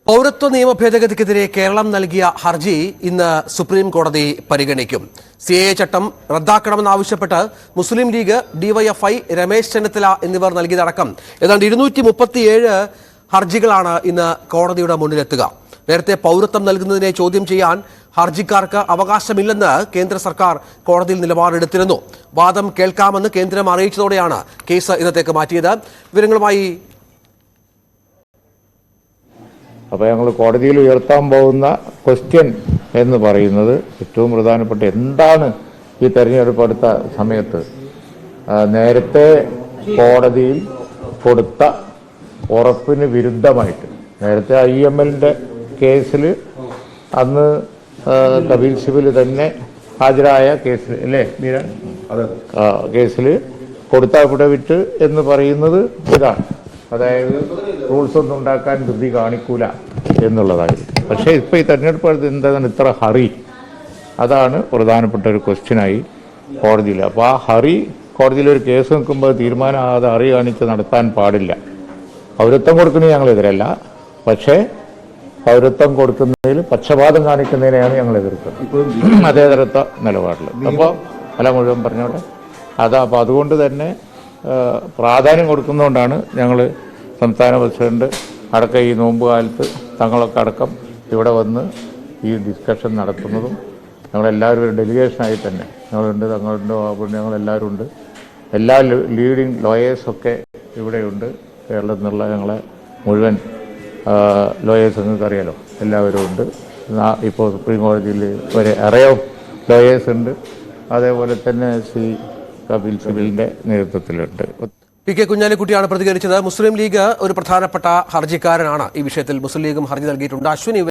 പൗരത്വ നിയമ ഭേദഗതിക്കെതിരെ കേരളം നൽകിയ ഹർജി ഇന്ന് സുപ്രീം കോടതി പരിഗണിക്കും. സിഎഎ ചട്ടം റദ്ദാക്കണമെന്നാവശ്യപ്പെട്ട് മുസ്ലിം ലീഗ്, ഡിവൈഎഫ്ഐ, രമേശ് ചെന്നിത്തല എന്നിവർ നൽകിയതടക്കം ഏതാണ്ട് 237 ഹർജികളാണ് ഇന്ന് കോടതിയുടെ മുന്നിലെത്തുക. നേരത്തെ പൗരത്വം നൽകുന്നതിനെ ചോദ്യം ചെയ്യാൻ ഹർജിക്കാർക്ക് അവകാശമില്ലെന്ന് കേന്ദ്ര സർക്കാർ കോടതിയിൽ നിലപാടെടുത്തിരുന്നു. വാദം കേൾക്കാമെന്ന് കേന്ദ്രം അറിയിച്ചതോടെയാണ് കേസ് ഇന്നത്തേക്ക് മാറ്റിയത്. വിവരങ്ങളുമായി അപ്പോൾ ഞങ്ങൾ കോടതിയിൽ ഉയർത്താൻ പോകുന്ന ക്വസ്റ്റ്യൻ എന്ന് പറയുന്നത് ഏറ്റവും പ്രധാനപ്പെട്ട എന്താണ് ഈ തെരഞ്ഞെടുപ്പ് അടുത്ത സമയത്ത് നേരത്തെ കോടതിയിൽ കൊടുത്ത ഉറപ്പിന് വിരുദ്ധമായിട്ട് നേരത്തെ IMLന്റെ കേസിൽ അന്ന് കപിൽ സിബൽ തന്നെ ഹാജരായ കേസിൽ അല്ലേ മീര കേസിൽ കൊടുത്ത അഫിഡവിറ്റ് എന്ന് പറയുന്നത് ഇതാണ്, അതായത് റൂൾസ് ഒന്നും ഉണ്ടാക്കാൻ ധൃതി കാണിക്കൂല എന്നുള്ളതായിരുന്നു. പക്ഷേ ഇപ്പോൾ ഈ തെരഞ്ഞെടുപ്പ് എന്താണ് ഇത്ര ഹറി? അതാണ് പ്രധാനപ്പെട്ട ഒരു ക്വസ്റ്റ്യനായി കോടതിയിൽ. അപ്പോൾ ആ ഹറി കോടതിയിലൊരു കേസ് നിൽക്കുമ്പോൾ തീരുമാനമാകാതെ ഹറി കാണിച്ച് നടത്താൻ പാടില്ല. പൗരത്വം കൊടുക്കുന്നതിന് ഞങ്ങളെതിരല്ല, പക്ഷേ പൗരത്വം കൊടുക്കുന്നതിൽ പക്ഷപാതം കാണിക്കുന്നതിനെയാണ് ഞങ്ങൾ എതിർക്കുന്നത്, മതേതരത്വ നിലപാടിൽ. അപ്പോൾ അല്ല മുഴുവൻ പറഞ്ഞോട്ടെ അപ്പോൾ അതുകൊണ്ട് തന്നെ പ്രാധാന്യം കൊടുക്കുന്നതുകൊണ്ടാണ് ഞങ്ങൾ സംസ്ഥാന പ്രസിഡന്റ് അടക്കം ഈ നോമ്പ് കാലത്ത് തങ്ങളൊക്കെ അടക്കം ഇവിടെ വന്ന് ഈ ഡിസ്കഷൻ നടത്തുന്നതും. ഞങ്ങളെല്ലാവരും ഒരു ഡെലിഗേഷനായി തന്നെ ഞങ്ങളുണ്ട്, തങ്ങളുണ്ട്, ഞങ്ങളെല്ലാവരും ഉണ്ട്. എല്ലാ ലീഡിങ് ലോയേഴ്സൊക്കെ ഇവിടെയുണ്ട്. കേരളത്തിൽ നിന്നുള്ള ഞങ്ങളെ മുഴുവൻ ലോയേഴ്സ് നിങ്ങൾക്ക് അറിയാലോ, എല്ലാവരും ഉണ്ട്. ഇപ്പോൾ സുപ്രീം കോടതിയിൽ ഒരു അറേ ഓഫ് ലോയേഴ്സ് ഉണ്ട്. അതേപോലെ തന്നെ ശ്രീ കപിൽ സിബലിൻ്റെ നേതൃത്വത്തിലുണ്ട്. PK കുഞ്ഞാലിക്കുട്ടിയാണ് പ്രതികരിച്ചത്. മുസ്ലിം ലീഗ് ഒരു പ്രധാനപ്പെട്ട ഹർജിക്കാരനാണ്. ഈ വിഷയത്തിൽ മുസ്ലിം ലീഗും ഹർജി നൽകിയിട്ടുണ്ട്. അശ്വിനി